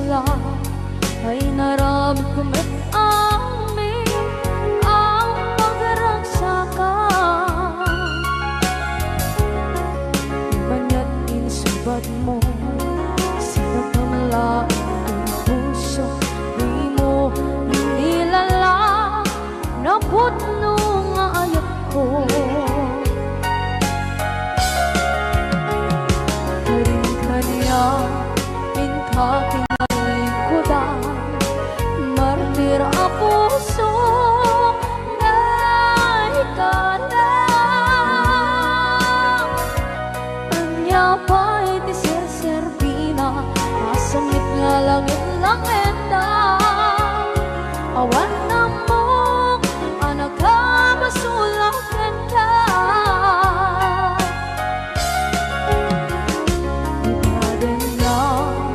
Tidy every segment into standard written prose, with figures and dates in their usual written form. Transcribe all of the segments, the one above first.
NAGBASULAK ay naramit ko met amin ang pagragsakan. Banya't insubad mo, sinagkamalain ang puso, di mo nilala na putno nga ayat ko. Karin-kanya inkaking alikodan, martir a puso na ikalang. Anya pa'y di serservina, masamit nga langit lang endang. Awan na mo, nagbasulak ka. DENNAM,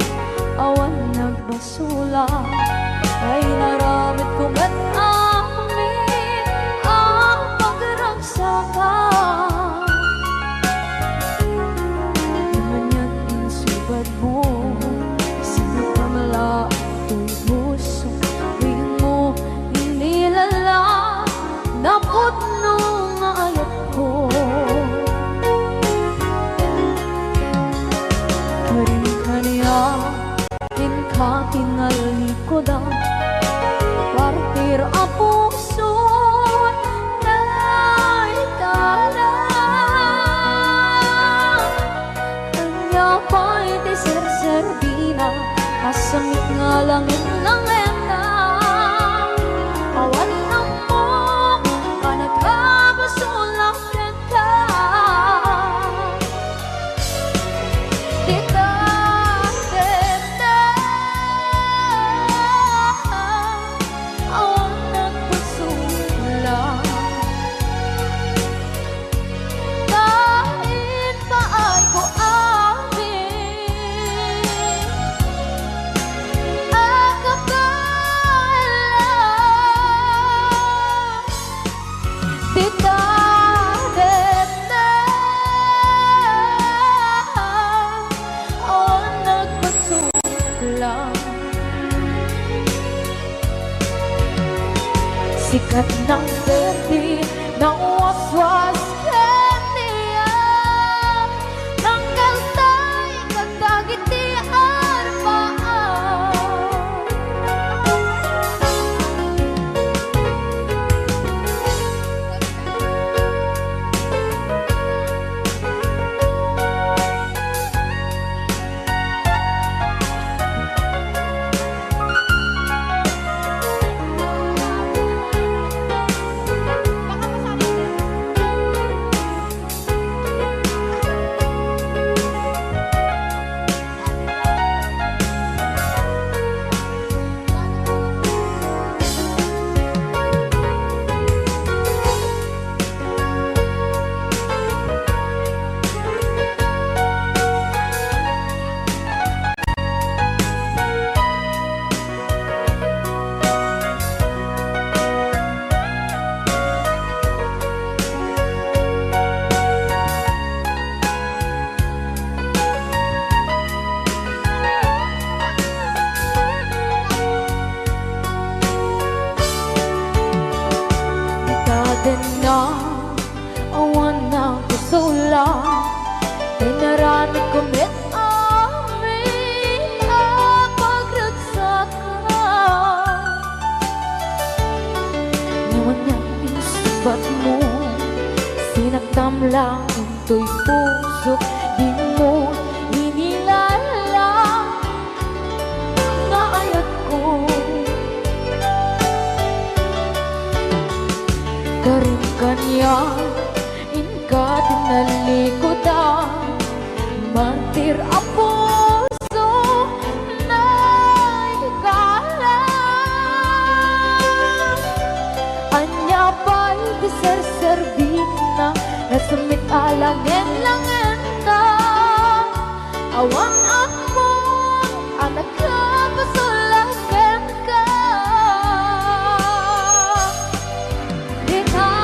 awan nagbasulak ay naramit ko met amin ang pagragsakan. Manya't insubad mo, sinagkamala ito'y puso, di mo inilala na putno nga ayat ko. Karin-kanya inkaking alikodan, partir a puso na ikalang. Kanya pa'y di serservina, asamit nga langit lang endang. Awan na mo, nagbabasulak ka. DITA, DENNAM, awan nagbasulak. Kahit paay ko amin ang kapalan. DITA, DENNAM, awan nagbasulak. Sikat ng Medley, ng waswas kaniya, ng kaltay, kagdagitian paan. DENNAM, awan nagbasulak ay naramit ko met amin ang pagragsakan. Ngayon niyang pinasubat mo, sinagtam lang ito'y puso, di mo inilala na ayat ko. Karin-kanya inkating alikodan, martir a puso na ikalang. Anya pa'y di serservina, nasamit alangin-langin ka. Awang ako ang nagbasulak ka. DENNAM,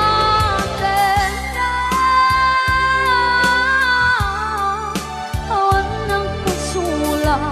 awan nagbasulak.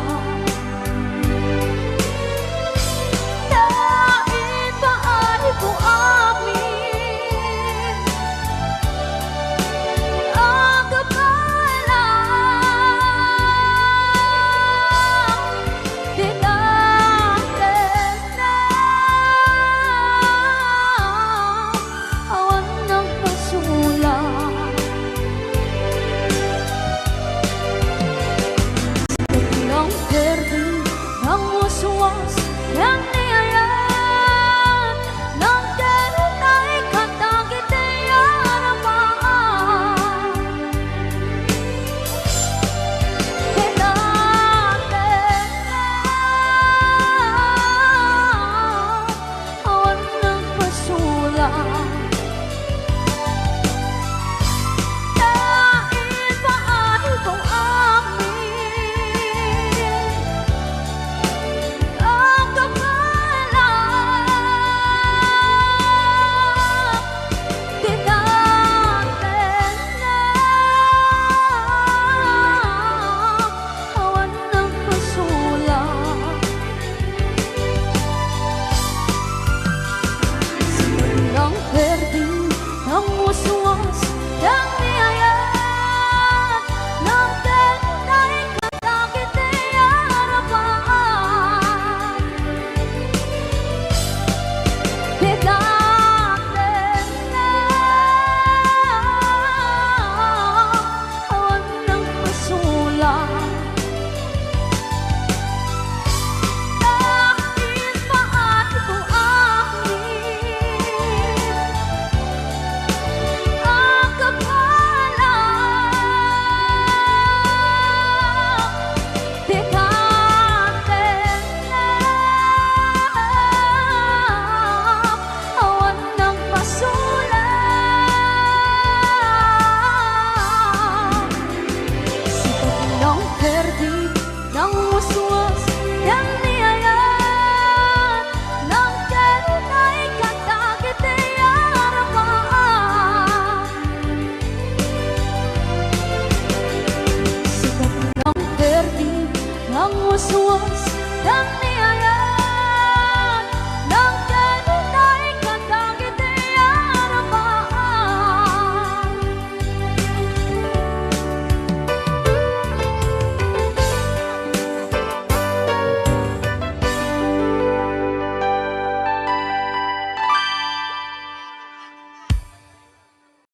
uswas yang niayan Nang kenutay katagit ayaramaan Kinate awan ng basula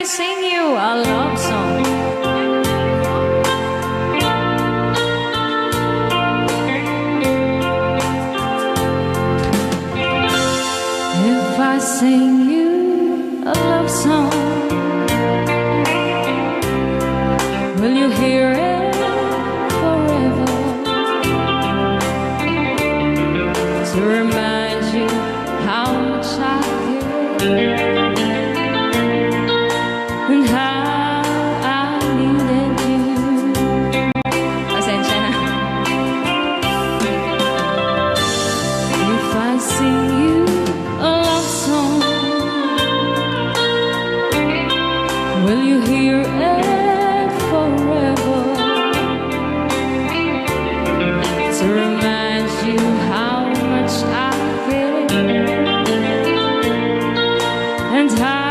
Sing you a love song. If I sing you a love song, will you hear it forever? To remind you how much I care. And how I needed you. Pasensya na. If I sing you a love song, will you hear it forever? To remind you how much I care. And how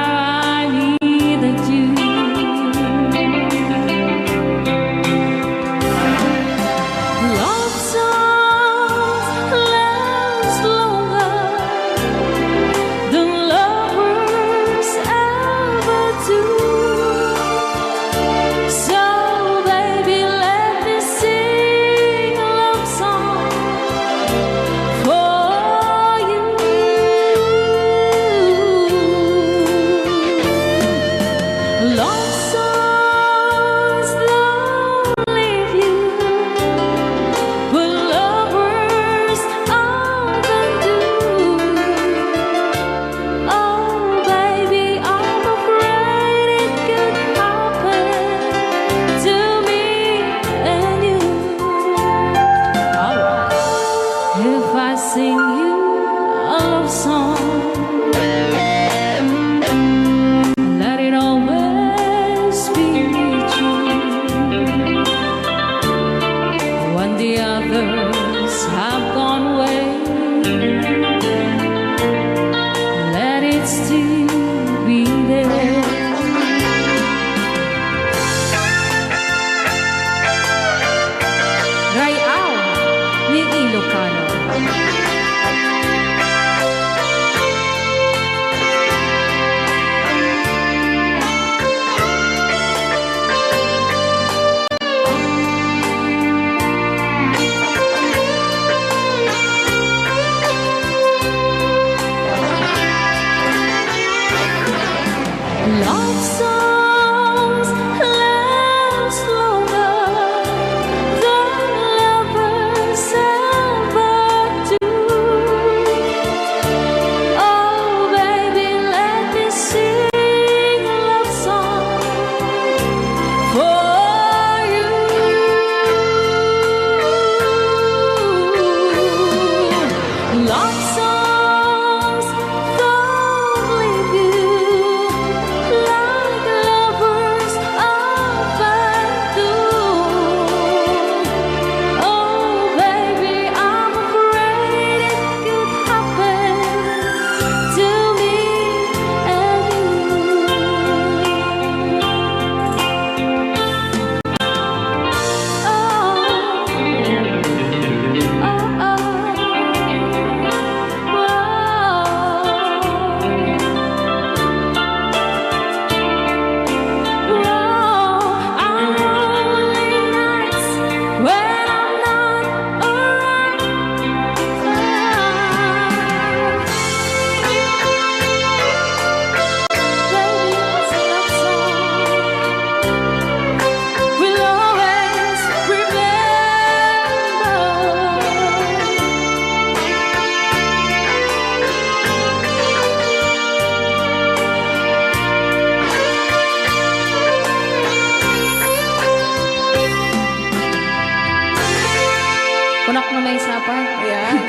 Ilocano.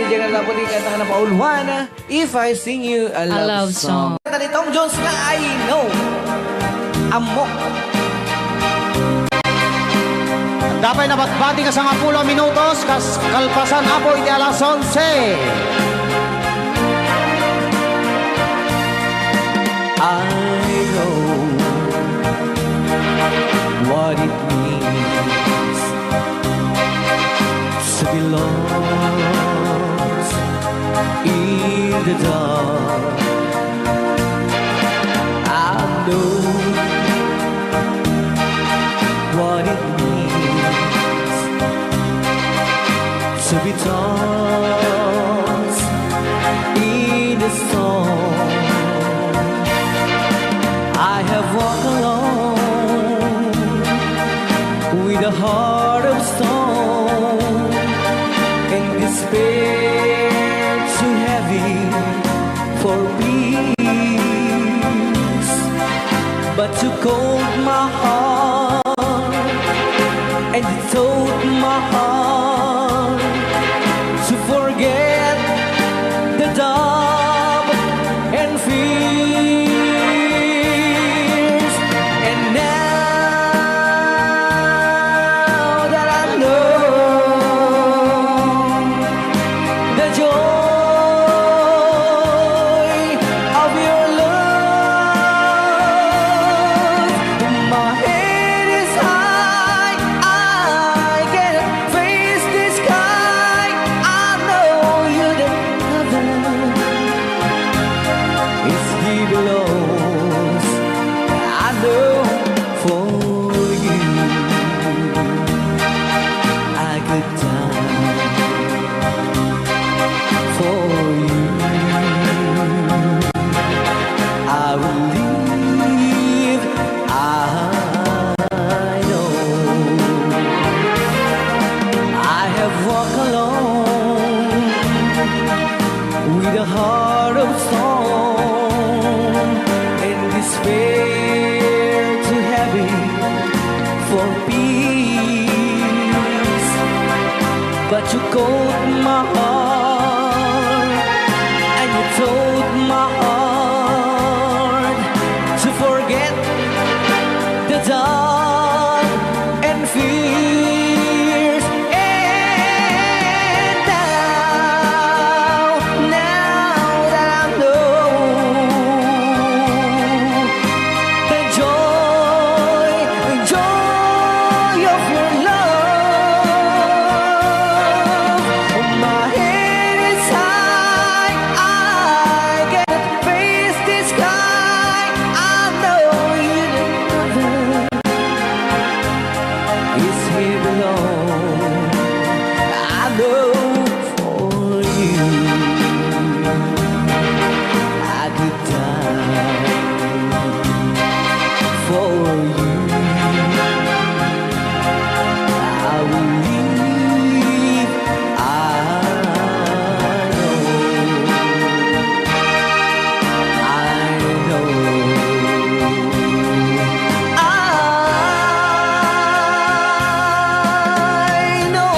Diyan na po din kanta na pauluhan. If I Sing You a Love Song. Kanta ni Tom Jones na I Know. Amok. Dapat nabatbati ka sa 10 minutos, kalpasan apo iti alas 11. I know what it means to be lost in the dark. I know what it means to be tossed in the storm. I have walked alone with a heart of stone and despair too heavy for peace, but you cold my heart and you told my heart to forget the doubt and fears. And now that I know the joy of your love, my head is high, I cannot face the sky. I know you the heaven is here below. I know for you I could die for you. I will live. I know I have walked alone with a heart of stone and despair too heavy for peace, but you caught my heart and you told my heart to forget the dark and fears. And now that I know the joy of your love, my head is high, I cannot face the sky. I know you is here below. I know for you I could die for you. I will live. I know. I know. I know.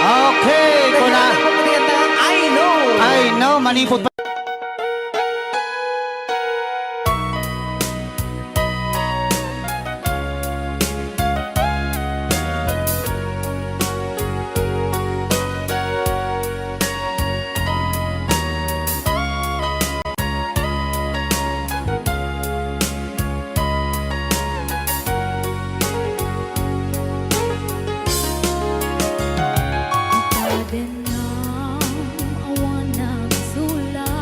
Okay, kuna. I know. I know, manipot pa. DENNAM, awan ng sulat.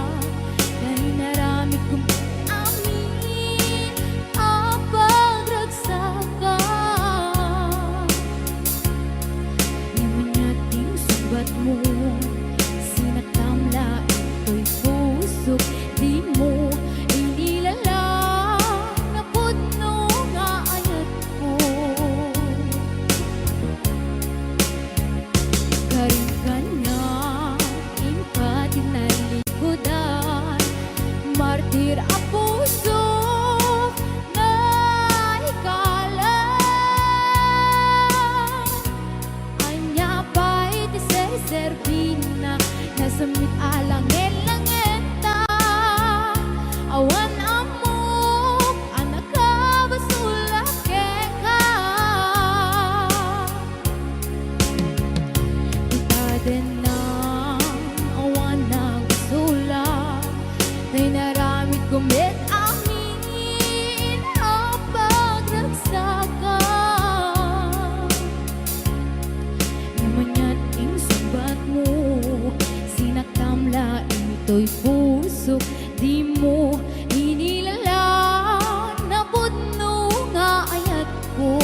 ito'y puso, di mo inilala na pudno nga ayat ko.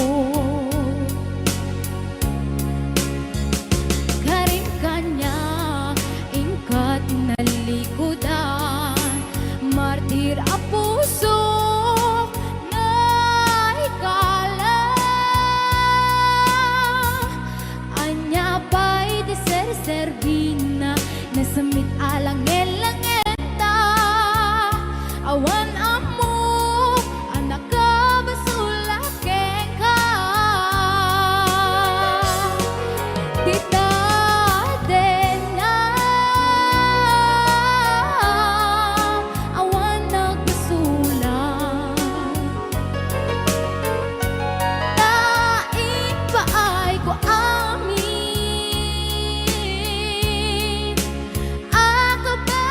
Karin kanya ingkat nalikodan, martir a puso na ikala. Anya pa'y deser-servina na samit alang elangeta. Awan amo anak ka basulakeng ka. Tita DENNAM, awan nagbasulak. Lain pa ay ko amin, ako ba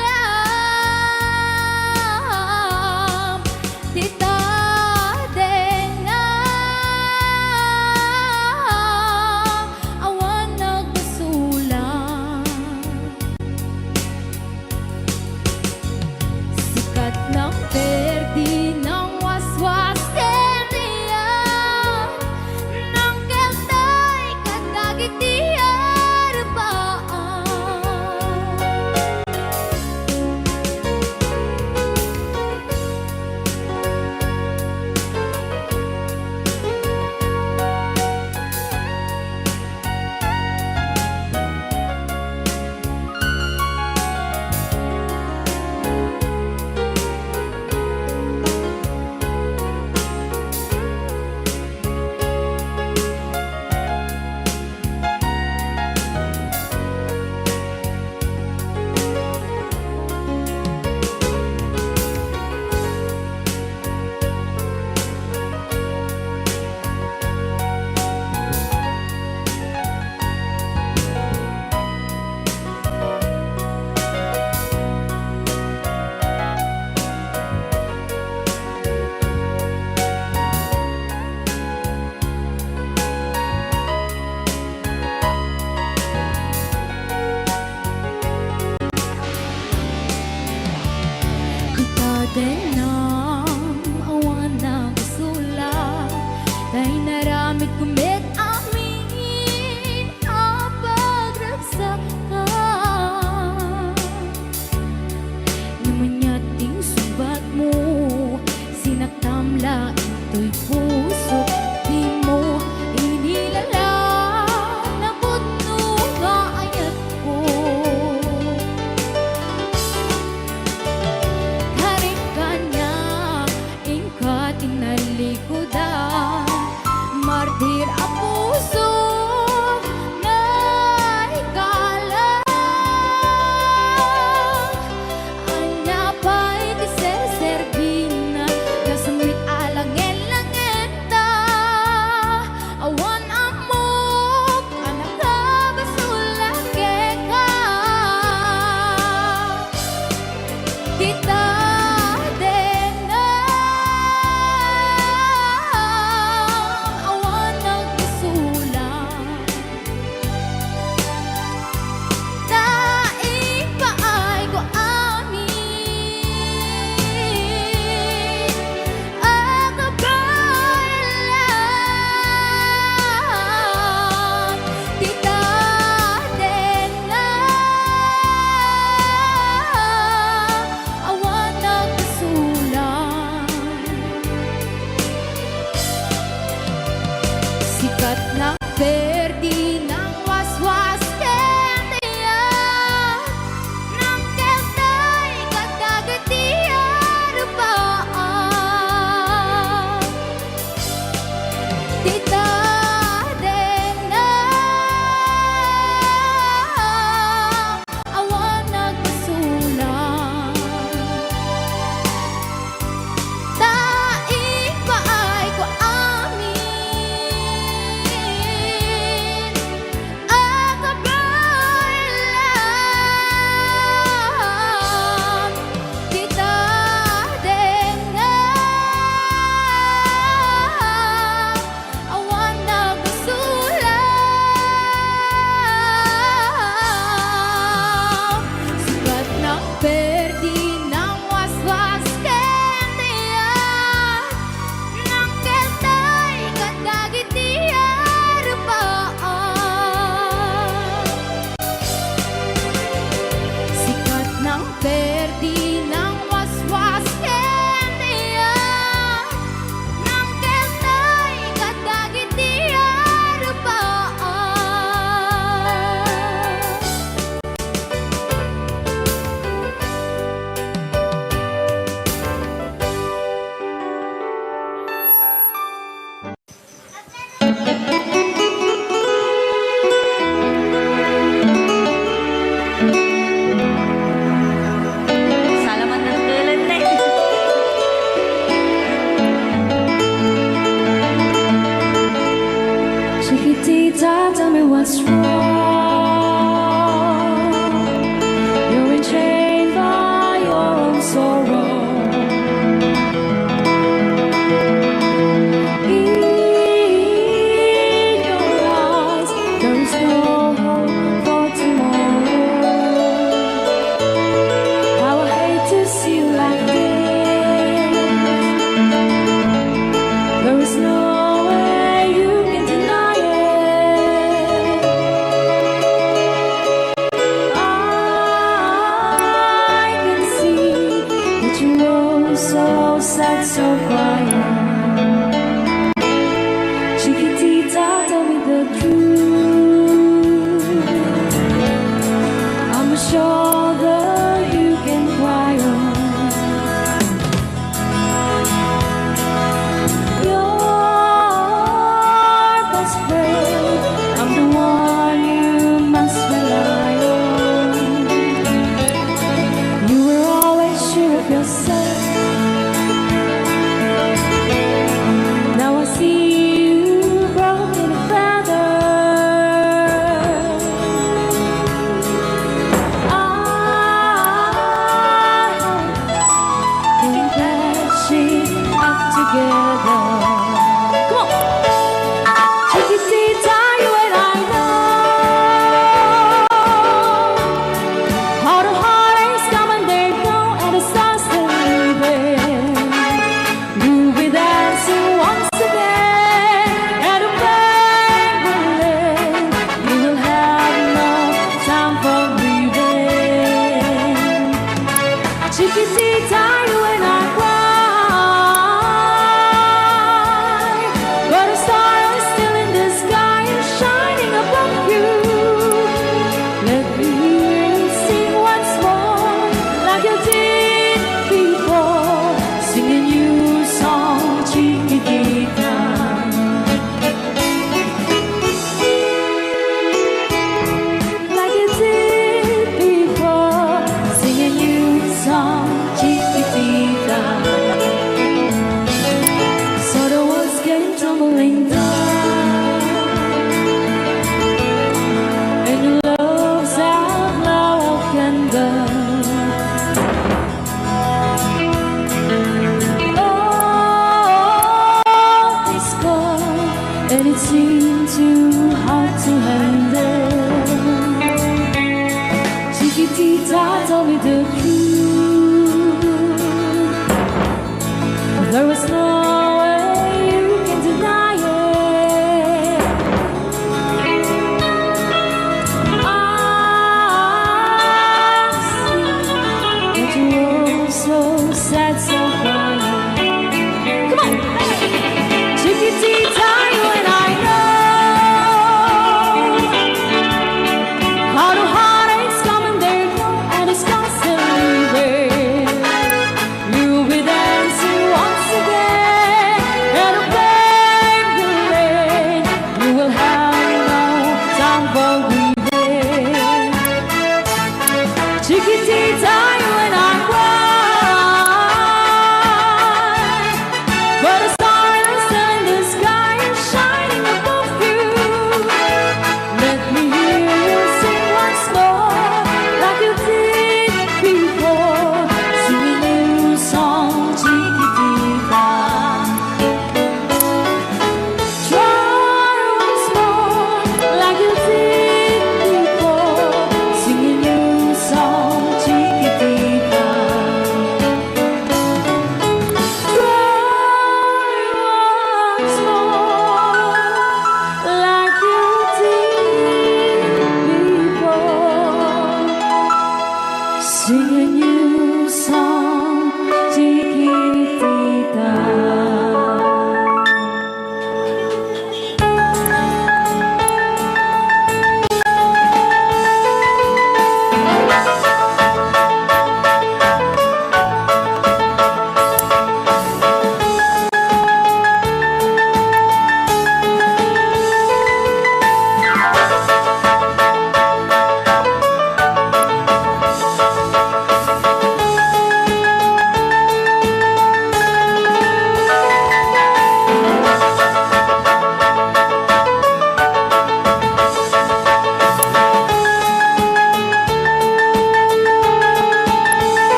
alam? Tita DENNAM, awan nagbasulak. Sikat ng perdi ng waswas teriya, ng keltay katagitiar paan. Kita DENNAM, awan nagbasulak. Tay naramid kumit amin ang pagragsakan. Namanyating subat mo, sinaktamla ito'y puso, di mo inilala na pudno nga ayat ko. Karin kanya ingkat inalikodan, martir a puso na ikala. Anya pa'y deser-servina na samit alang elangeta. Awan amok anak ka basulakeng ka. Tita DENNAM, awan nagbasulak. Daing pa ay ko amin, ako ba alam? Tita DENNAM, awan nagbasulak. Sikat na perdi ng waswas teriya, ng keltay katagatiar paan. Tita DENNAM, awan nagbasulak. Daing pa ay ko amin, Chiquitita, tell me what's wrong. You're enchained by your own sorrow. In your eyes, there is no hope for tomorrow. How I hate to see you like this. There is no way you can deny it.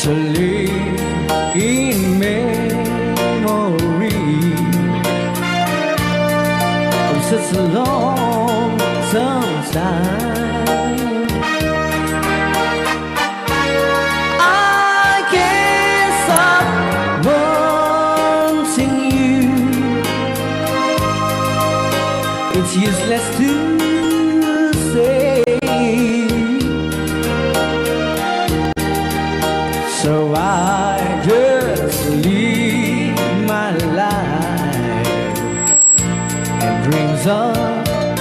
to live in memory of such a long time. I can't stop wanting you. It's useless to say, so I just live my life and dreams of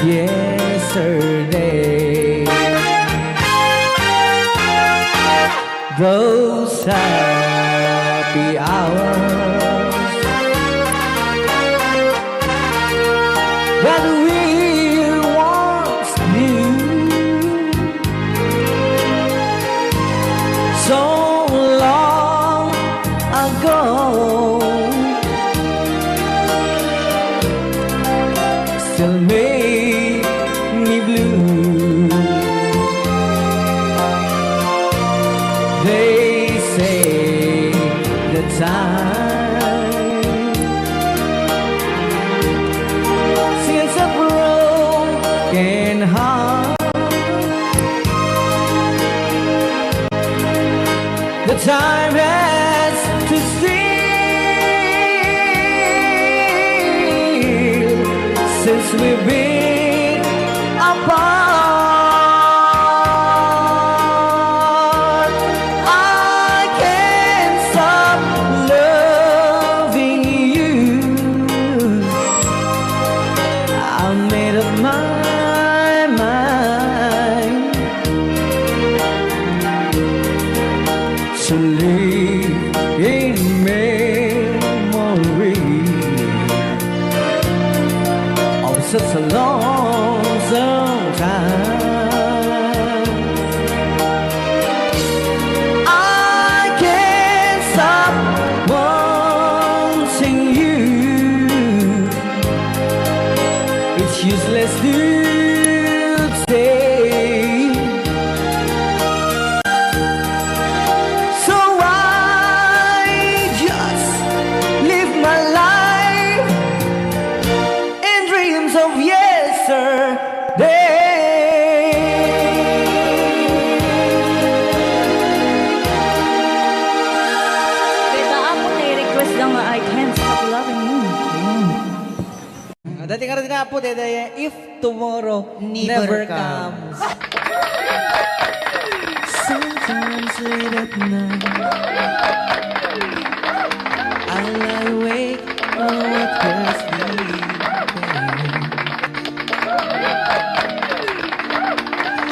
yesterday. Those happy hours that we once knew, so long ago, still make me blue. They say the time since a broken heart, the time has to steal since we've been apart. I can't stop loving you. I made up my mind to live in memory of such a long time. I can't stop wanting you. It's useless to say, so I just live my life in dreams of yesterday. Kaya ako na-request lang nga, I can't stop loving you. Dati ka rin nga po, Dede, if tomorrow never comes. Sometimes late at night I lie awake sleeping.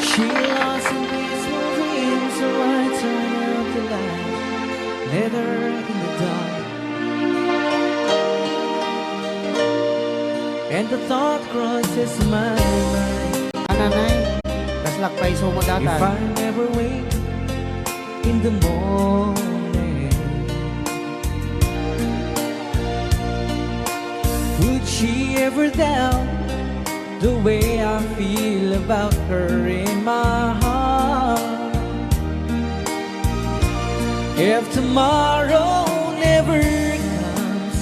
She lost in peaceful dreams, so I turn out the light, let her in the dark. And the thought crosses my mind, Nanay, kaslak pa iso mo if datan. I never wake in the morning, would she ever doubt the way I feel about her in my heart? If tomorrow never comes,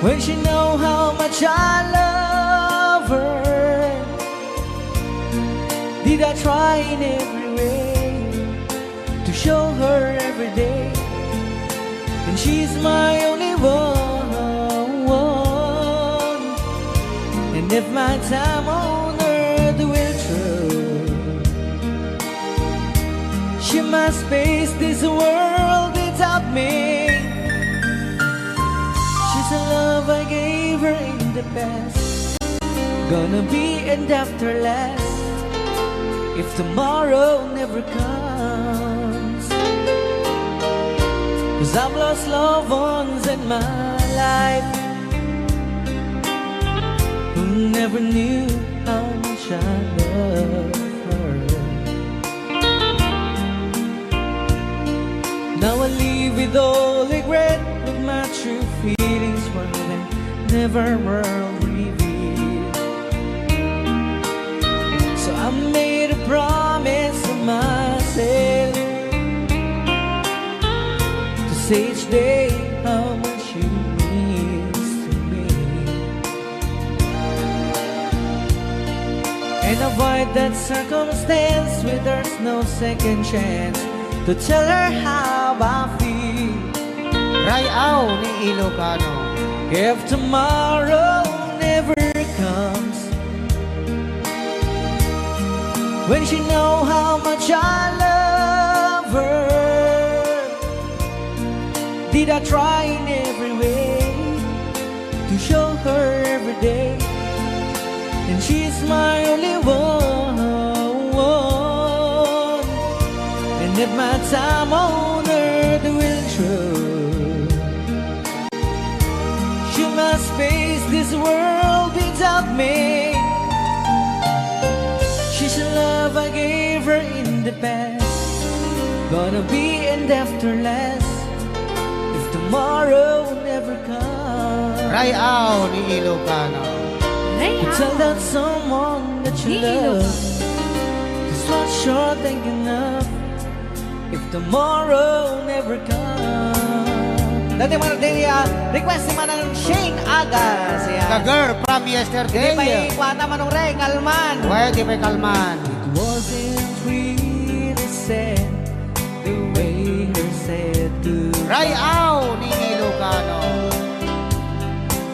when she know how much I love her, did I try in every way to show her every day, and she's my only one. And if my time on earth will through, she must face this world without me. She's a love I gave her in the past, gonna be end after last if tomorrow never comes. 'Cause I've lost loved ones in my life who never knew how much I loved her. Now I live with all regret, but my true feelings were never were revealed. So I made a promise to myself, say each day how much you means to me, and avoid that circumstance where there's no second chance to tell her how I feel. Rayaw ni Ilocano. If tomorrow never comes, when she know how much I love her, did I try in every way to show her every day, and she's my only one, and if my time on earth will show, she must face this world without me. She's the love I gave her in the past, gonna be and after last if tomorrow never comes. Rayaw ni Ilocano. To tell that someone that you love is what you're thinking of if tomorrow never comes. Dati man din request naman ng Shane Agas. The girl from yesterday. Hindi pa ikwata man ng Rey, kalman. Pwede pa kalman. It wasn't really sad the way her said goodbye. Rayaw ni Ilocano.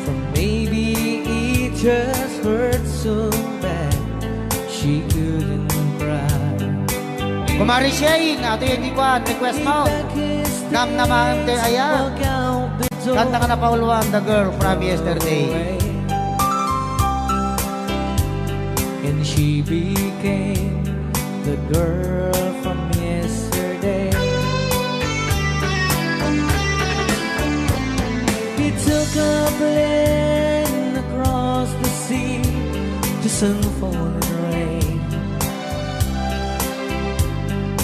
For maybe it just hurt so bad she couldn't cry. Kumari Shane, ato yung ikuan, request mo. Nam naman te aya. Kanta ka na pauluan, the girl from yesterday. And she became the girl from yesterday. He took a plane across the sea to sun, fall, and rain.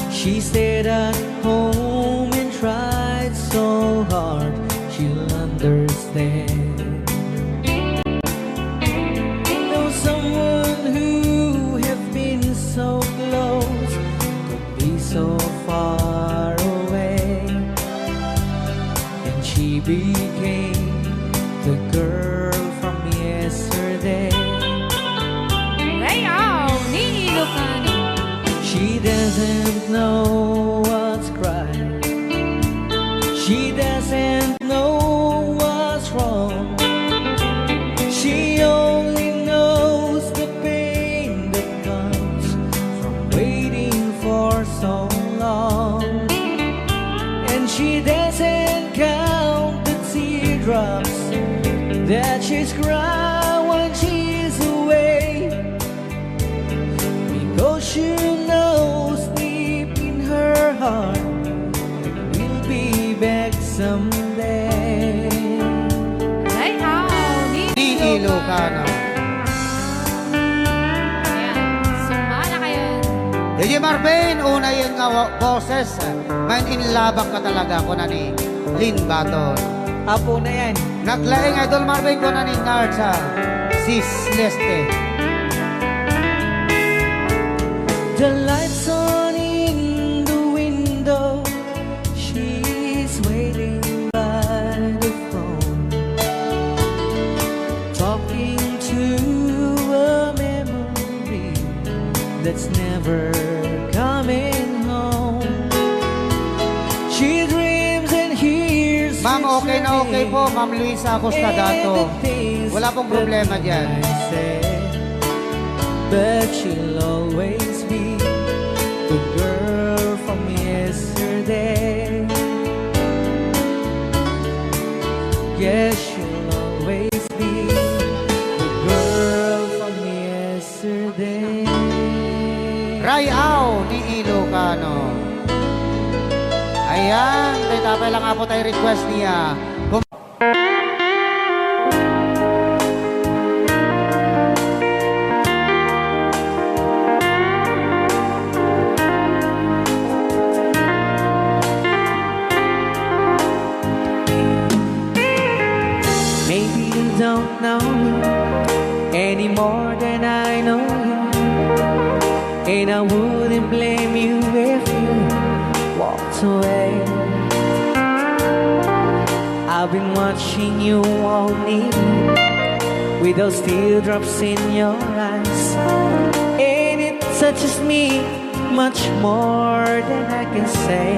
She stayed at home and tried so hard she'll understand. Know someone who have been so close could be so far away, and she became the girl from yesterday. Rayaw ni Ilocano. She doesn't know what's right. She doesn't know what's wrong. She only knows the pain that comes from waiting for so long. And she doesn't count the teardrops that she's crying when she's away, because she knows deep in her heart that we'll be back someday. Rayaw ni Ni Ilocano. Ayan, sumala kayo. DJ Marvin, una yung boses. Man in labak ka talaga ko na ni Lynn Baton. Apo na yan. Naglaing Idol Marvin ko na ni Narsa. Sis Leste. The lights on in the window, she's waiting by the phone, talking to a memory that's never coming home. She dreams and hears. Ma'am, okay na okay po. Ma'am Luisa Acostadato. Wala pong problema dyan. But she'll always be the girl from yesterday. Yes, she'll always be the girl from yesterday. Rayaw ni Ilocano. Ayan, may tapay lang nga po tayo request niya. Maybe you don't know you any more than I know you, and I wouldn't blame you if you walked away. I've been watching you all evening with those teardrops in your eyes, and it touches me much more than I can say.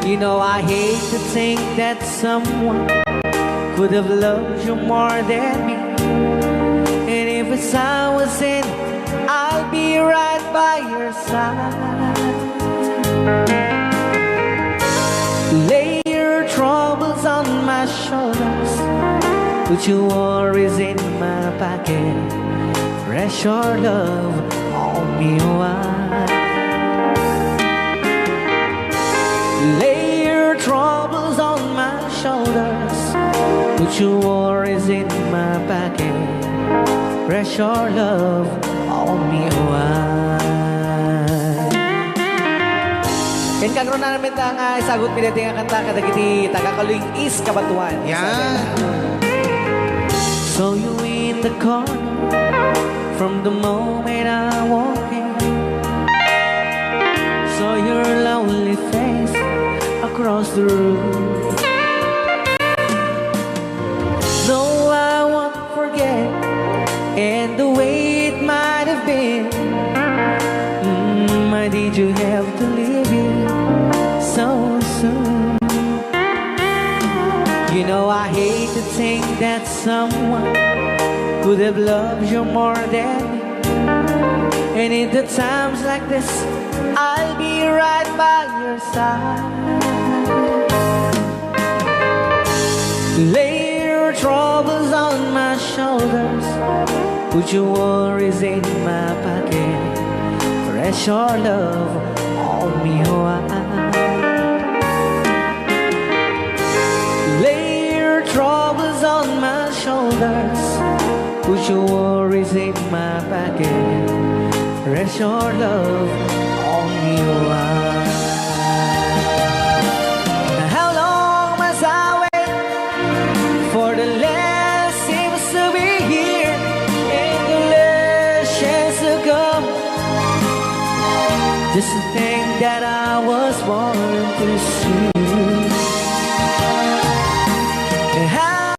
You know, I hate to think that someone could have loved you more than me, and if it's I was in, I'll be right by your side. Lay your troubles on my shoulders, put your worries in my pocket, rest your love on me wide. Lay your troubles on my shoulders, put your worries in my pocket, rest your love on me wide. Yan kagro na namin ang sagot pinati nga kanta kadagiti tagakaluing is kabatuan. Yan. Saw you in the corner from the moment I walked in. Saw your lonely face across the room. Though I won't forget, and the way it might have been, why did you have to leave it so soon? You know, I hate to think that someone could have loved you more than me, and in the times like this, I'll be right by your side. Lay your troubles on my shoulders, put your worries in my pocket, rest your love on me wide. Lay your troubles on my shoulders, put your worries in my pocket, rest your love on me wide. How long must I wait for the last seems to be here and the last chance to come? Just to think that I was born to see. How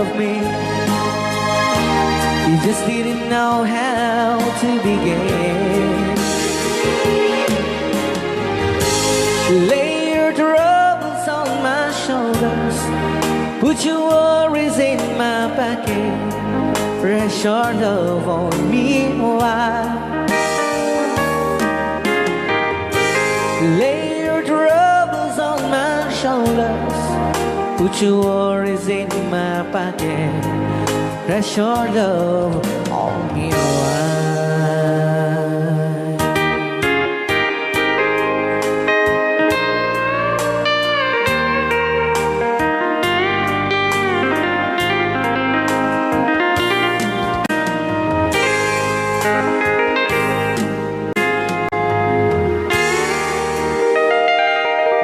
love me. You just didn't know how to begin. Lay your troubles on my shoulders, put your worries in my pocket, press your love on me. Why? Lay your troubles on my shoulders, put your worries in my pocket, press your love on me. Why?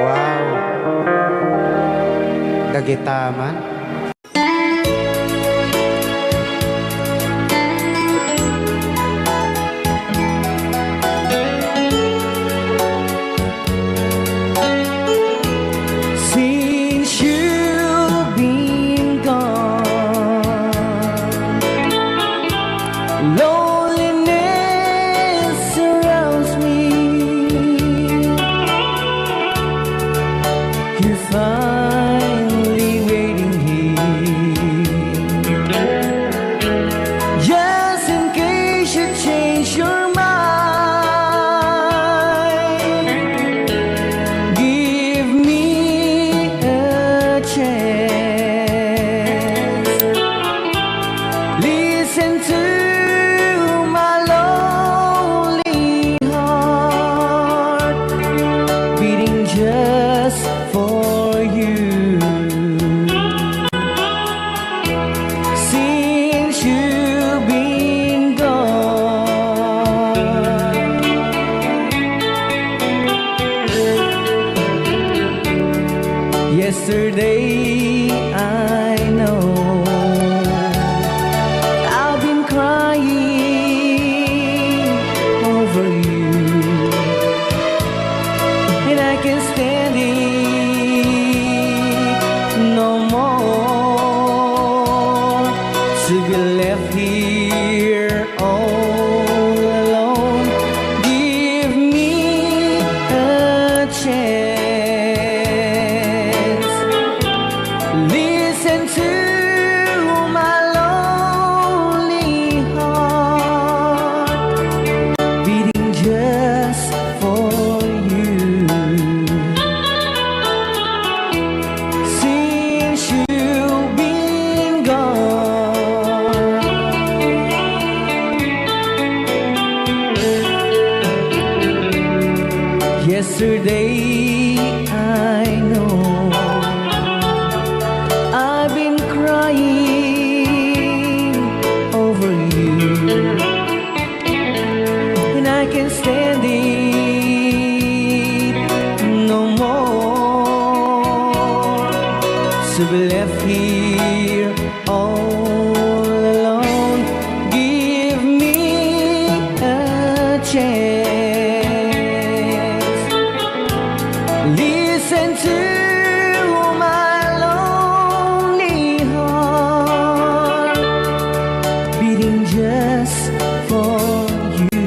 Wow. Dagita man. Since you've been gone, loneliness surrounds me. You're finally waiting here, just in case you change your mind. Give me a chance. Listen to my lonely heart, beating just for you. Since you've been gone, yesterday I know I've been crying over you, and I can't stand it no more, to be left here all alone. Give me a chance. Listen to my lonely heart, beating just for you. Since you've been gone, yesterday I know I've been crying over you, and I can't stand it no more, to be left here all alone. Give me a chance. Listen to my lonely heart, beating just for you.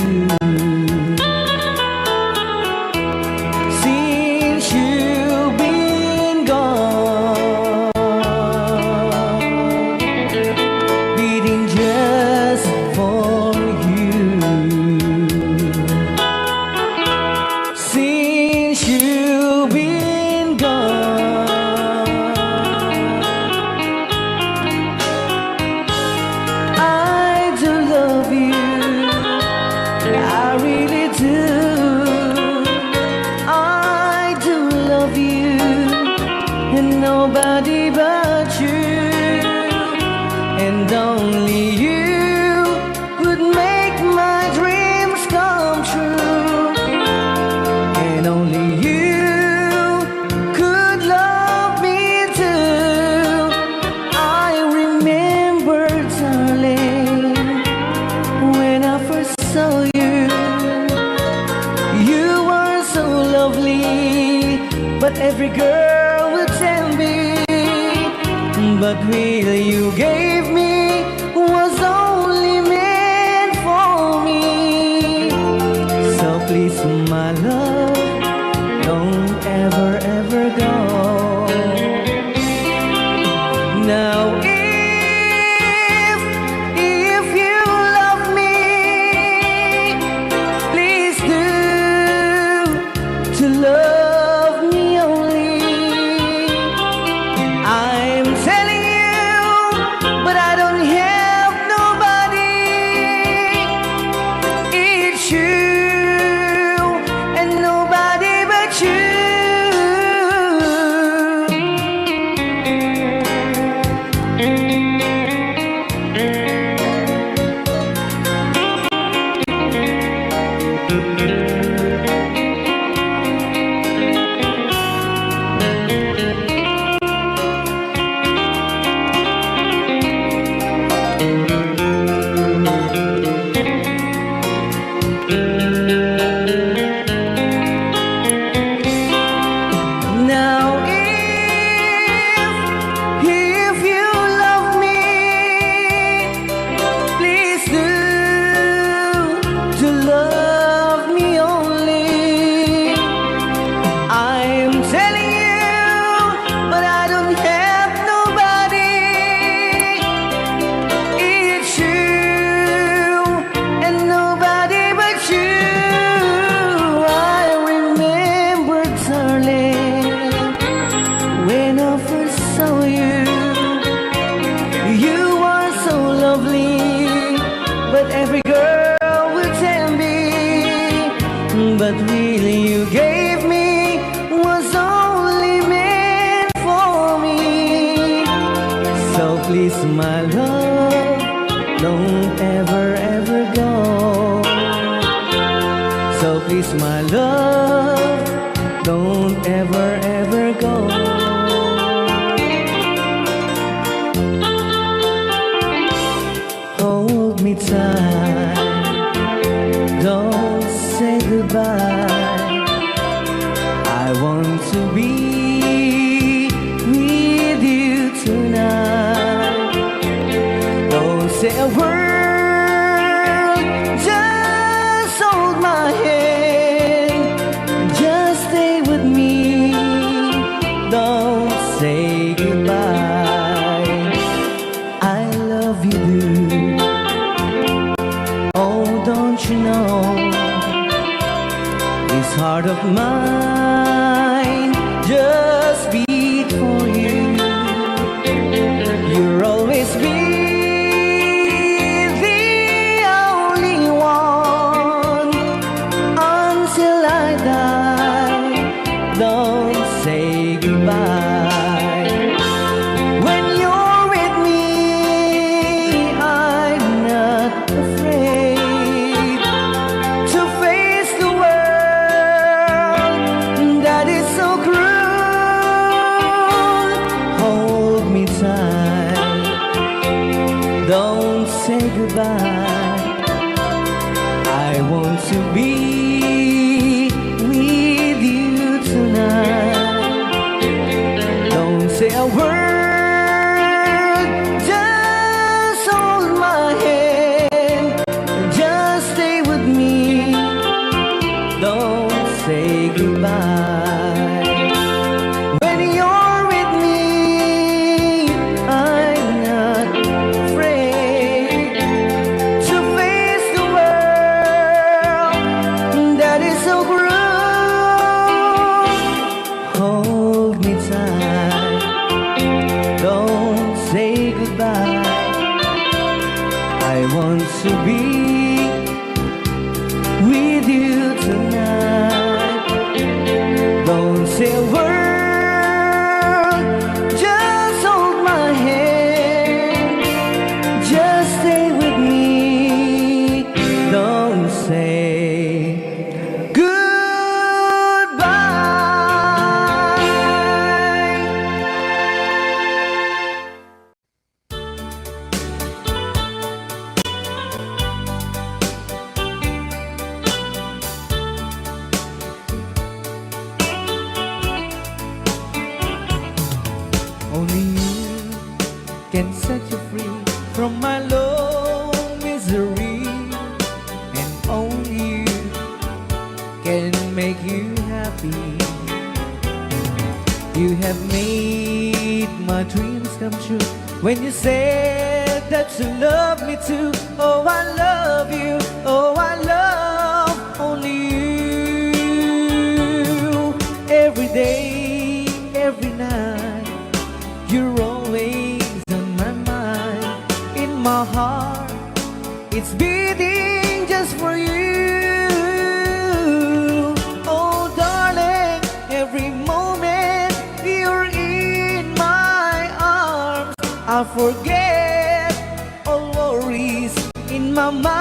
Since you've been gone, beating just for you. Since you've been gone, I do love you, I really do. I do love you, and nobody but you, and only you would make my dreams come true, and only you could love me too. I remember, darling, when I first saw you, you were so lovely, but every girl will tell me but really you gave me was only meant for me. So please, my love, don't ever, ever go. Now if you love me, please do to love me only. I'm telling you, but I don't have nobody. It's you and nobody but you. Now if you love me, please do to love me only. I'm telling you, but I don't have nobody. It's you and nobody but you. I remember, darling, when I first saw you, you are so lovely, but every girl will tell me, but really you gave me was only meant for me. So please, my love, don't ever, ever go. So please, my love, don't ever, ever go. Hold me tight, don't say goodbye. I want to be with you tonight. Don't say a word, just hold my hand. Just stay with me, don't say goodbye. I love you, dude. Oh, don't you know, this heart of mine just beat for you. You'll always be the only one until I die. Don't say goodbye. When you're with me, I'm not afraid to face the world that is so cruel. Hold me tight, don't say goodbye. I want to be with you tonight. Don't say a word, just hold my hand. Just stay with me, don't say goodbye. When you're with me, I'm not afraid to face the world that is so cruel. Hold me tight, don't say goodbye. I want to be with you tonight. Don't say a word, just hold my hand. Just stay with me, don't say goodbye. true. When you said that you love me too. Oh, I love you. Oh, I love only you. Every day, every night, you're always on my mind. In my heart, it's beating just for you. Oh, darling, every moment you're in my arms, I forget all worries in my mind.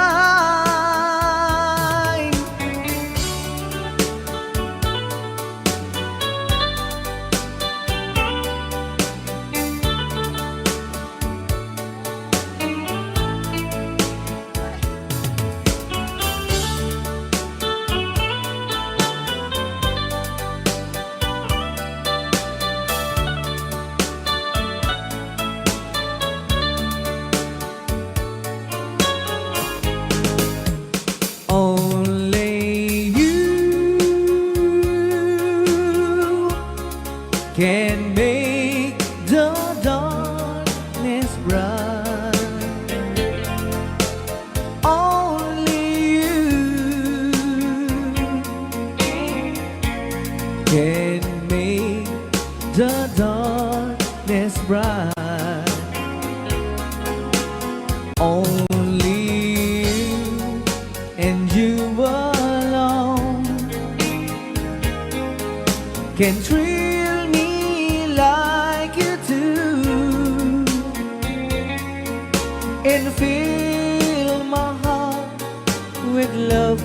Only you can make the darkness bright. Only you can make the darkness bright. Only you and you alone can thrill me like you do, and fill my heart with love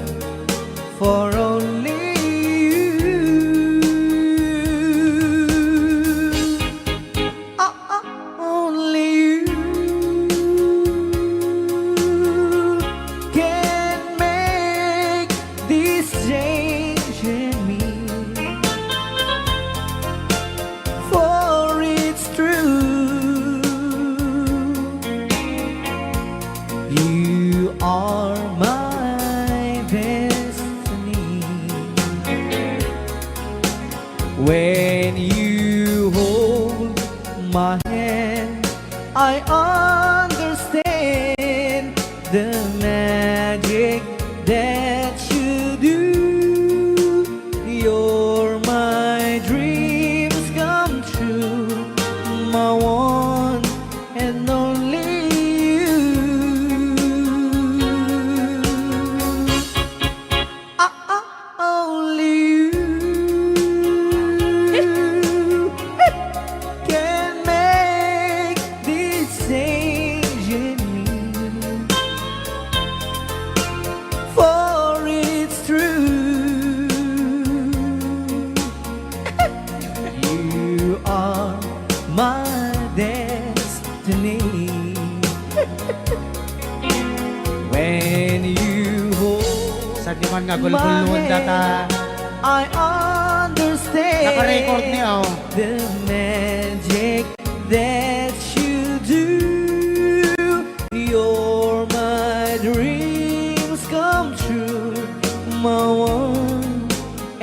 for only you. Only you can make this change in me, for it's true. You are my destiny. When you hold my hand, I understand the magic that you do. You're my dreams come true, my one and only you. Only you can make this change in me, for it's true. You are my destiny. When you hold Sa di man nga gulgulun data. I understand Naka-record niya, oh. the magic that you do. You're my dreams come true, my one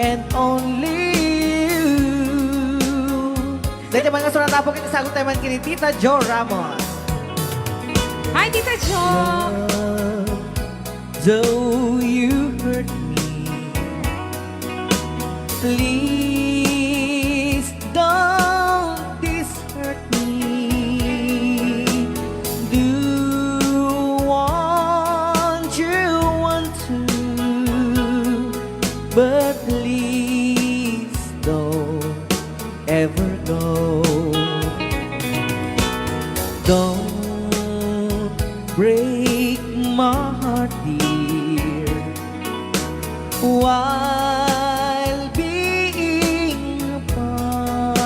and only you. Dahil mga sunat po kita sagot tayo man kini Tita Jo Ramos. Hi, Tita Jo! Though you hurt me, please don't dishurt me. Do want you want to, but please don't ever go. Don't break my heart, dear, while being apart.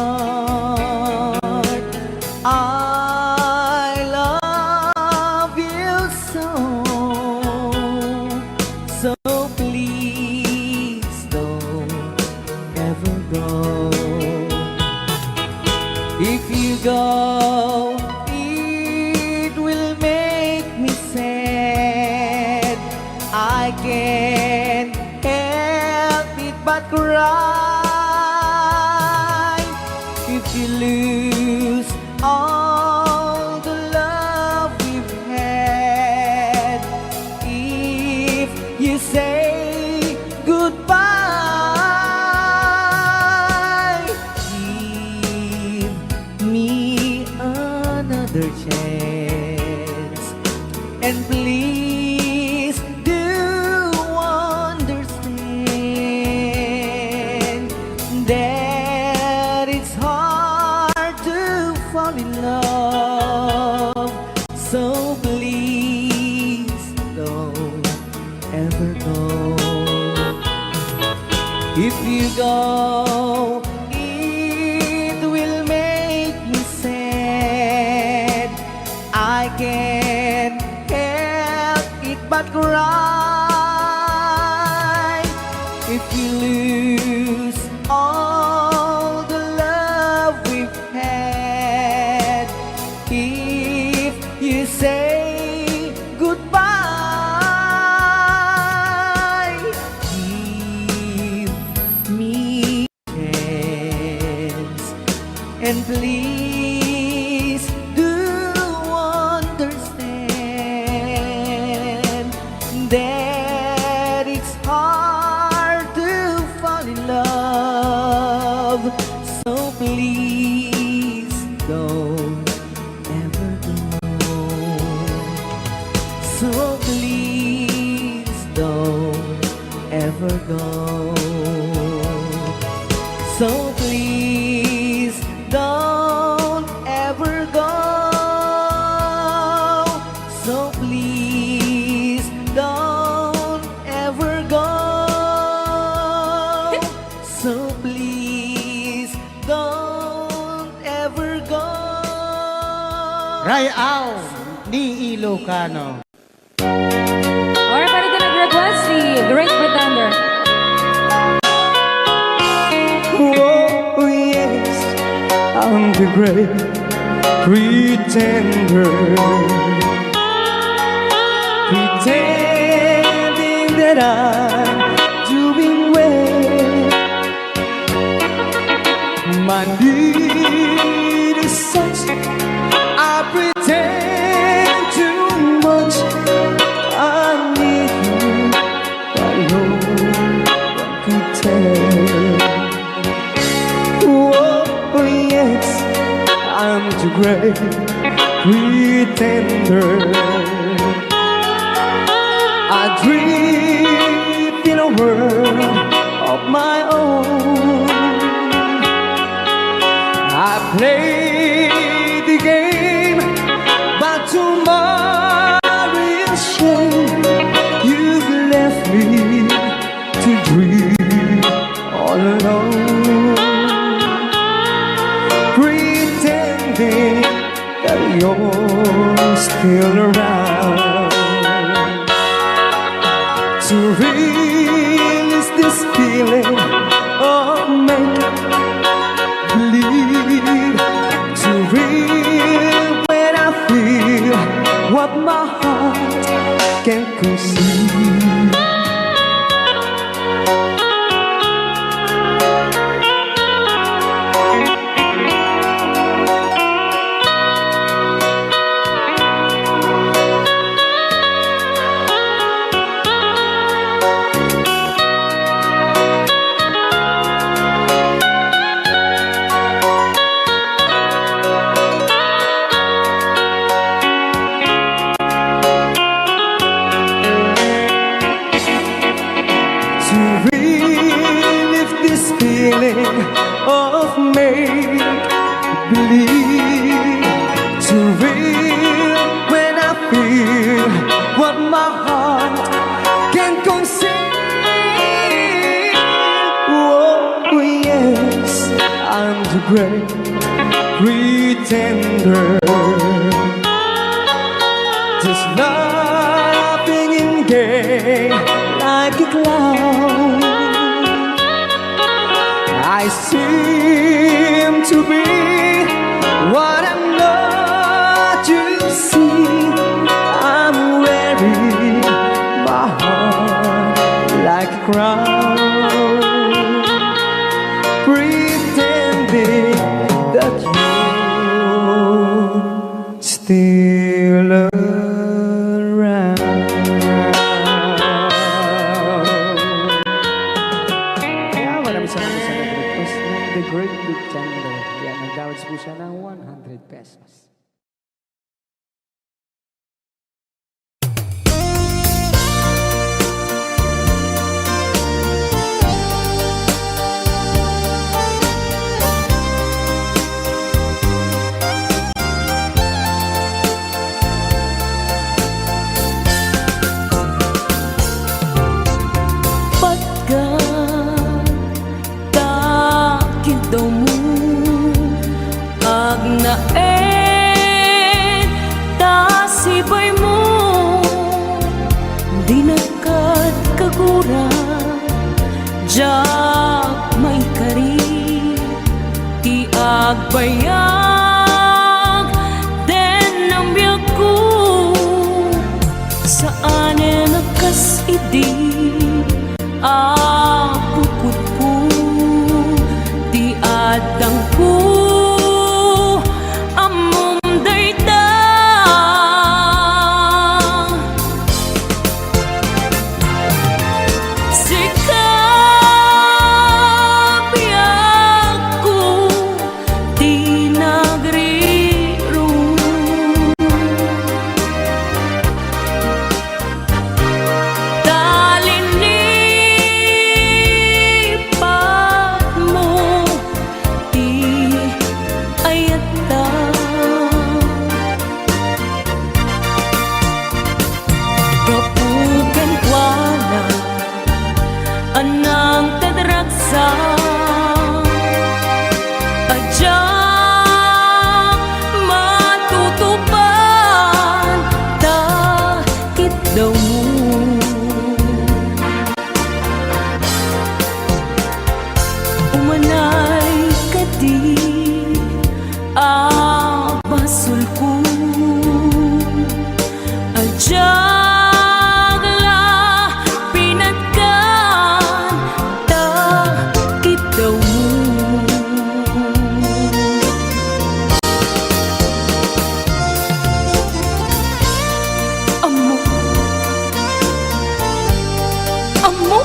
I love you so, so please don't ever go. If you go, it will make me sad. I can't help it but cry. If you lose all another chance. And please do understand that it's hard to fall in love. So please don't ever go. If you go, it will make me sad. I can't help it but cry. If you lose all the love we've had, if you say goodbye, give me a chance. And please do understand that it's hard to fall in love. So please don't ever go. So please don't ever go. So please don't ever go. So please don't ever go. So please don't ever go. Rayaw ni Ilocano. Alright, para din nag-request si Great Pretender. Oh yes, I'm the great pretender, pretending that I'm doing well. My need is such, I pretend too much. I need you, but no one could tell. Oh yes, I'm the great pretender. I dream in a world of my own. I play the game, but tomorrow is shame. You've left me to dream all alone, pretending that you're still around. To release this feeling of make-believe, to real when I feel what my heart can't conceive. Feeling of make-believe, to real when I feel what my heart can conceive. Oh yes, I'm the great pretender, just laughing in gay like a clown. I seem to be what I'm not, you see. I'm wearing my heart like a crown, pretending that you're still around. Kaya maraming salamat sa nag-request ng The Great Pretender. Yan, nag-downloads po siya ng 100 pesos. bayag dennam yaku saan nakas idi pukut ku di adang ku amum dayta sikap yaku di negeri ru talini patmu di ayata kapukan kuala anang tadraksa aja matutupan takit daw mo umanay kadi basul ko ajagla pinagkan takit daw mo amo amo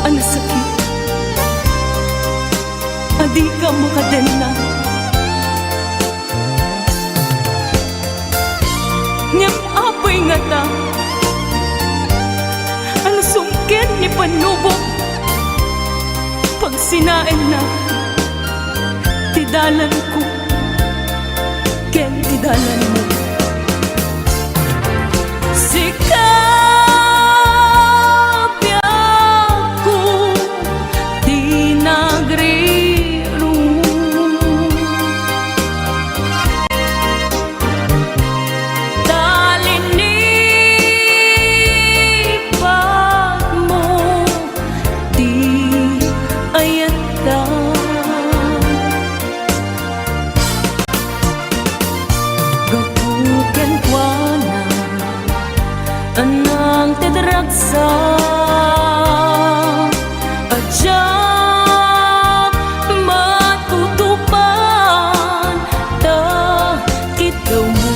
ang sakit adi ka makadenna ngem apoy nga ta ang sungkit ni panubok pag sinain na tidalan ko ken tidalan mo sikap yaku di negeri ru talini patmu di ayata gapuken kuana anang tedraksa aja matutupan takit daw mo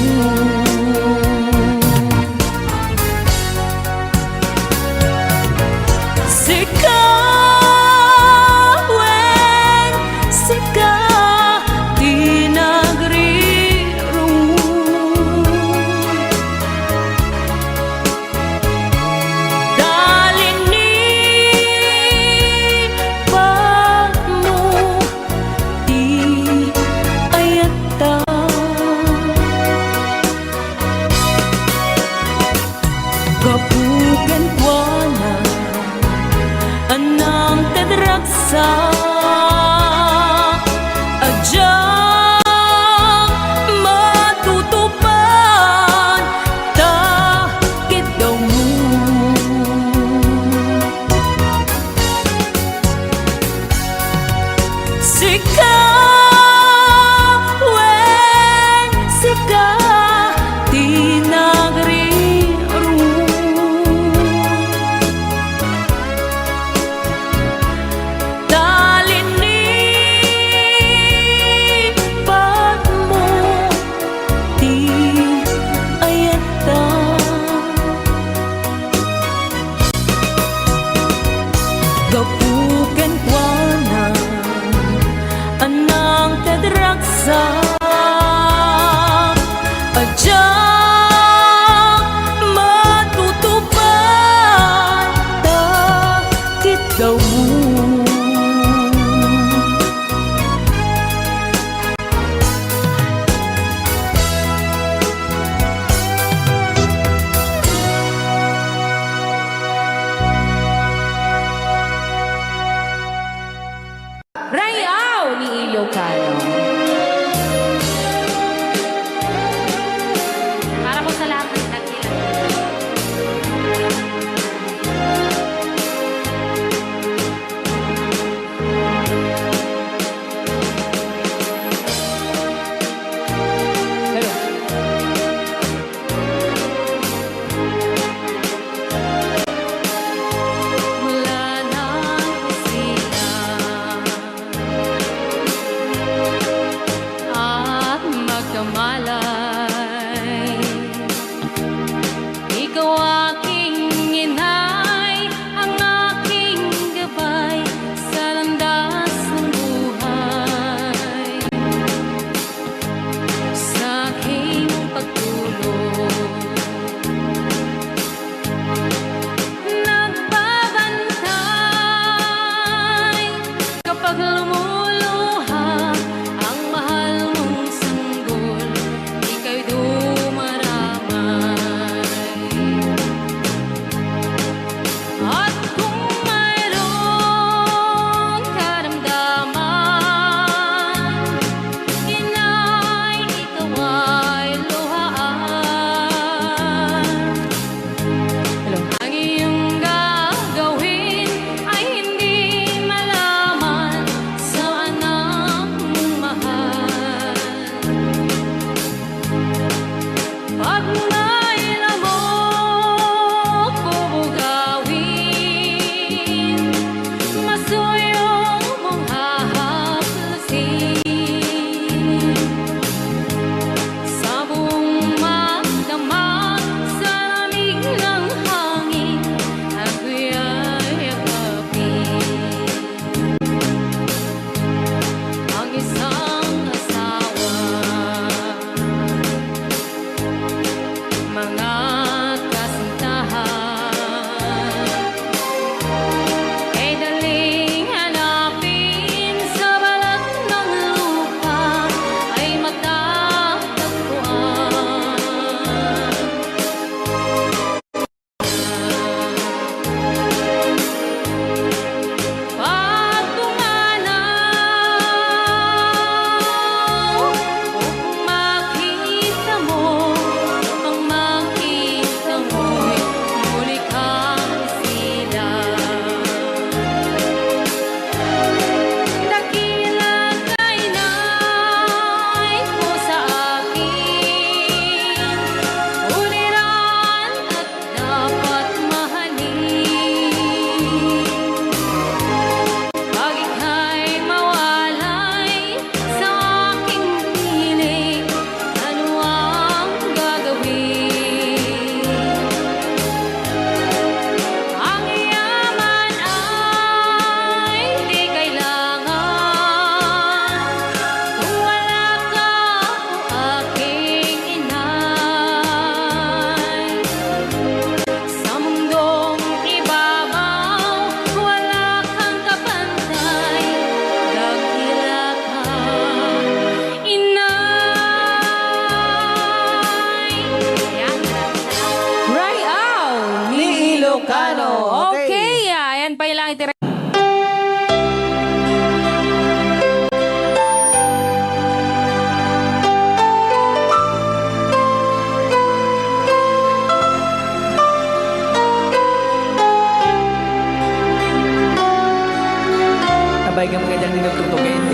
sikaweng sika di negeri ru dalini patmu di ayata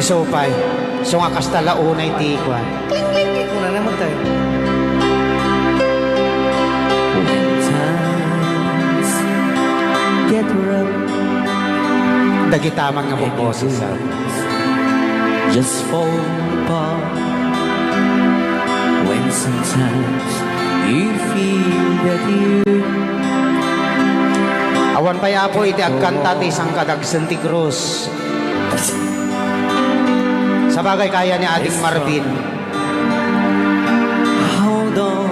Isopay. So nga kastala unay tikwan. Una naman tayo. When times get rough, Dagitamang nga bukoses sa just fall apart. When sometimes you feel that you awan pa yapo iti agkanta ti isang kadagsan ti krus. Sa bagay kaya ni ating Marvin. hold on,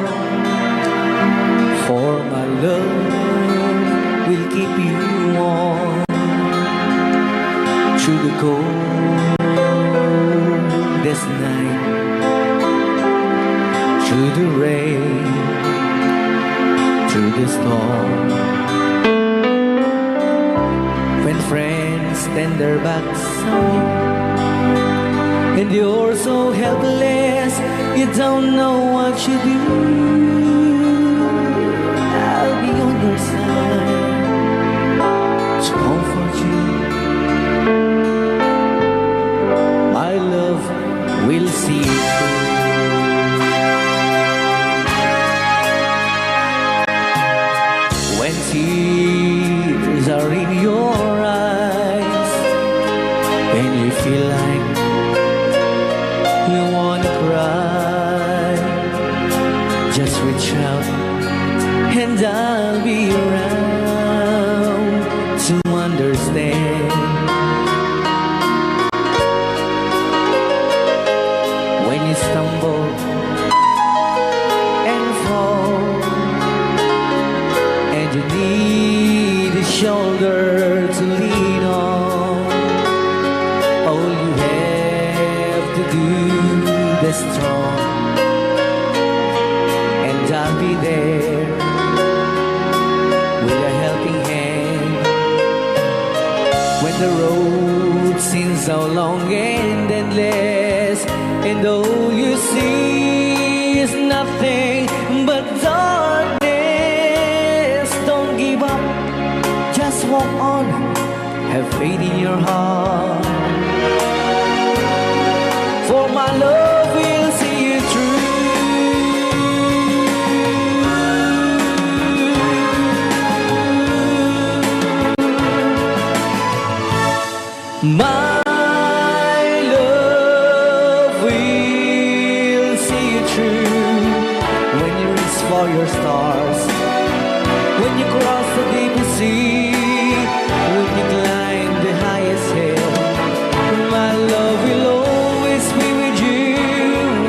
for my love will keep you warm through the coldest night, through the rain, through the storm. When friends turn their backs on you and you're so helpless, you don't know what you do, I'll be on your side to comfort you. My love will see you through. When tears are in your eyes and you feel like you wanna cry, just reach out and I'll be around to understand. When you stumble and fall and you need a shoulder to lean on, all you have to do is strong, and I'll be there with a helping hand. When the road seems so long and endless, and all you see is nothing but darkness, don't give up, just walk on, have faith in your heart, for my love will see you through. My love will see you through. When you reach for your stars, when you cross the deepest sea, when you climb the highest hill, my love will always be with you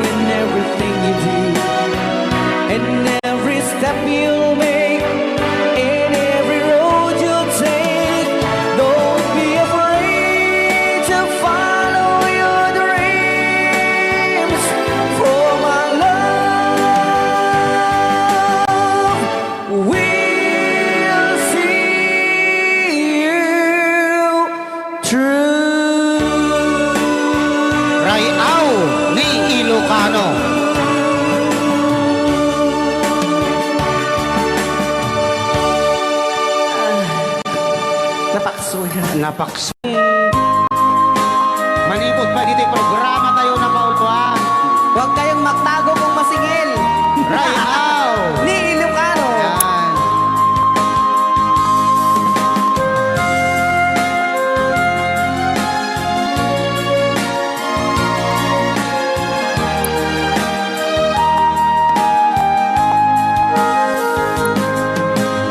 in everything you do, and every step you'll make, in every road you'll take. Don't be afraid to follow your dreams, for my love will see you through. Rayaw ni Ilocano. Napakso yan. Napaks. Manipot pa dito yung programa tayo na paulpuan. Huwag kayong magtago kung masingil. Rayaw. Ni Ilocano. Yan.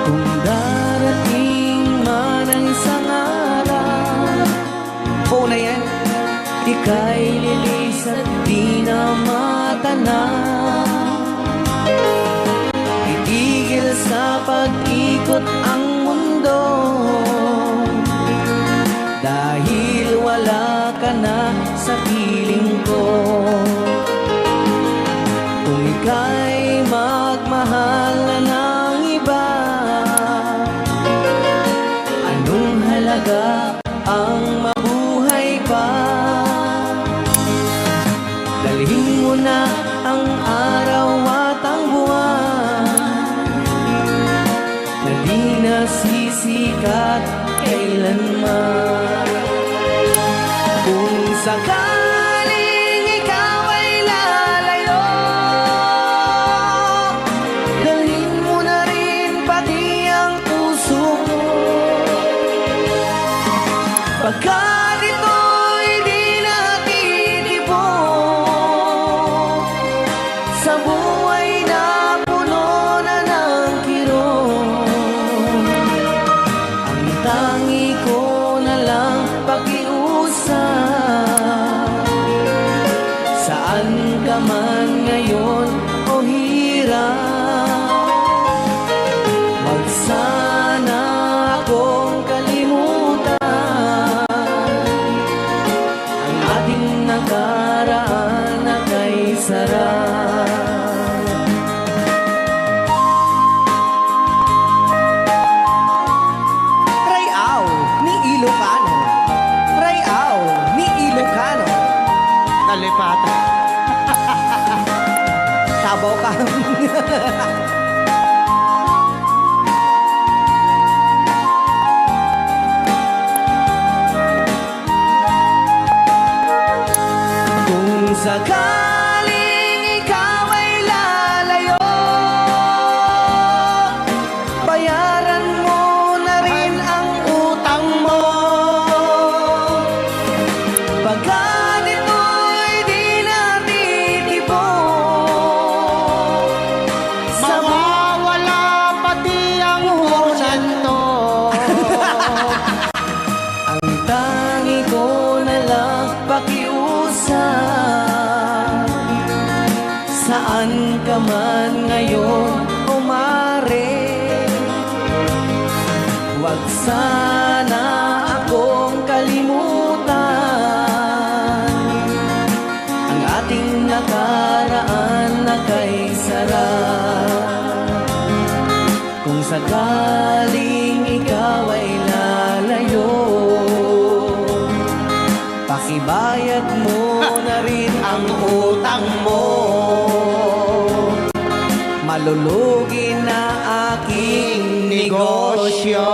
Kung darating man ang isang araw, phone na yan, ika'y lilis at di na matanaw. Itigil sa pag-ikot ang mundo, dahil wala ka na sa piling ko. Kung ika'y magmahal na ng iba, anong halaga ang mabuhay pa? Dalhin mo na ang araw at ang buwan, na di nasisikat kailanman. Kung sakali Pagkat ito'y di natitipon sa buhay na puno na ng kirot, ang tangi ko na lang pakiusap. Saan ka man ngayon o hirap, wag sana akong kalimutan ang ating nakaraan na kay sarap. Rayaw ni Ilocano, Rayaw ni Ilocano. Nalipatan. Sabaw ka. Kung sakaling ikaw ay lalayo, bayaran mo na rin ang utang mo. Pagkat ito'y di natitipon sa Mawawala pati ang porsyento. ang tangi ko na lang pakiusap. Saan ka man ngayon o mare, wag sana akong kalimutan ang ating nakaraan na kay sarap. Kung sakaling ikaw ay lalayo, pakibayad mo na rin ang utang mo. Malulugi na aking negosyo.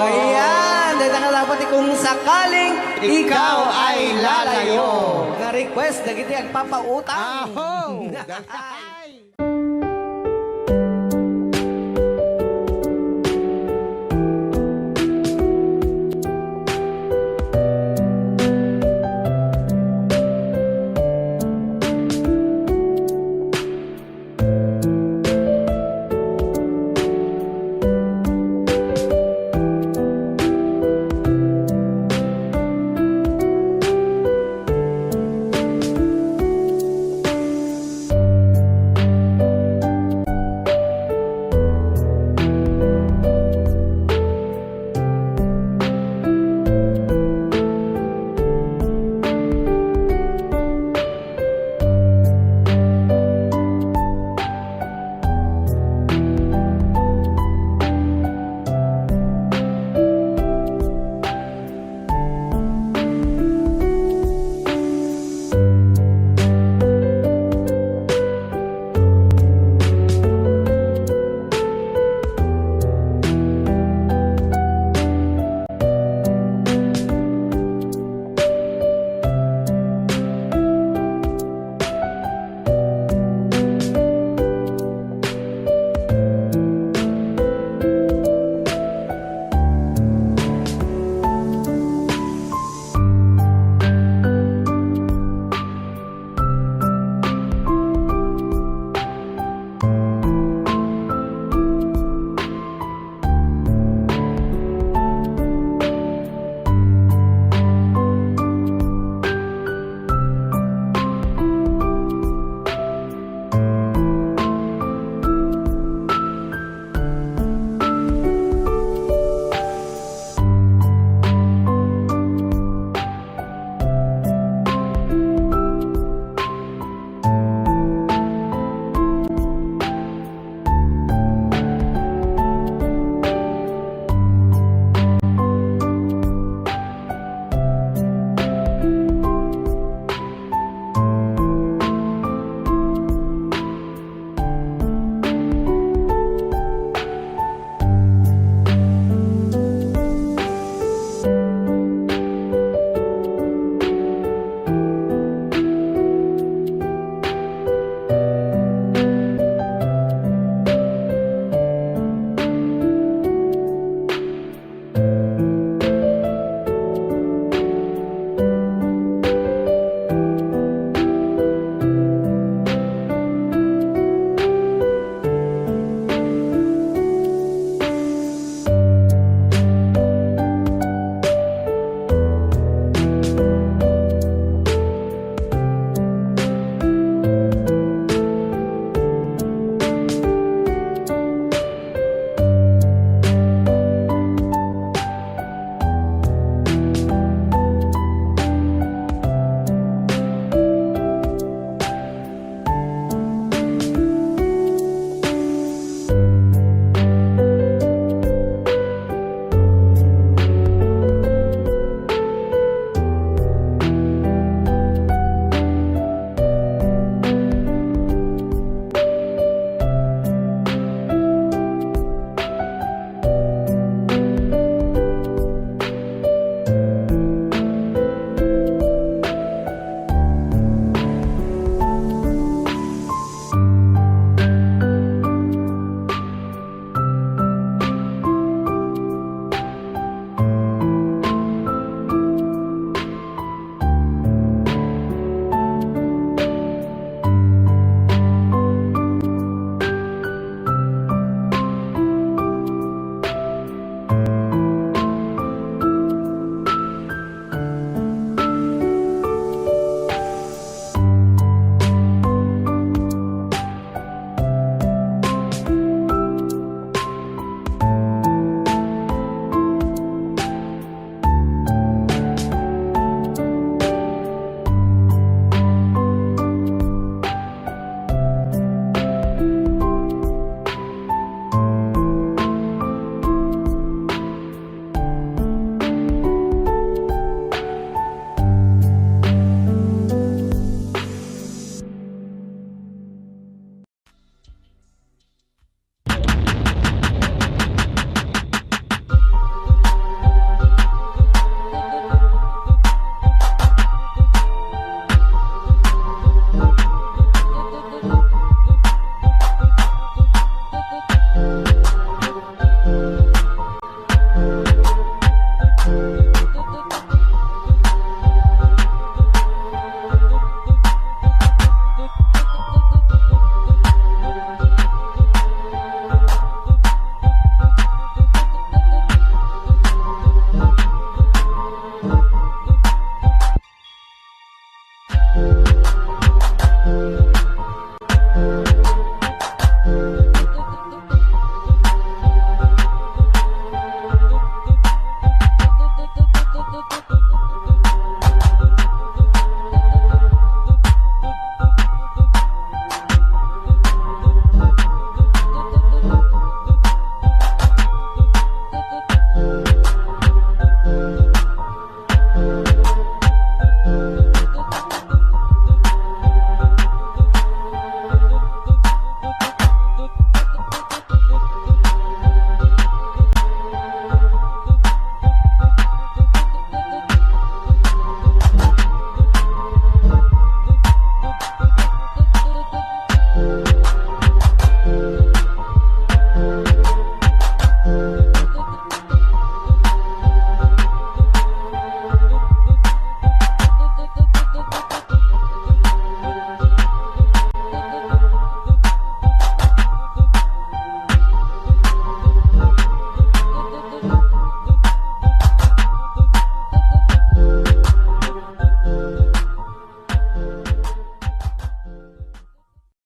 Ayan, dahil nakalapat kung sakaling ikaw ay lalayo. Nga request na kita ang papautang. Aho!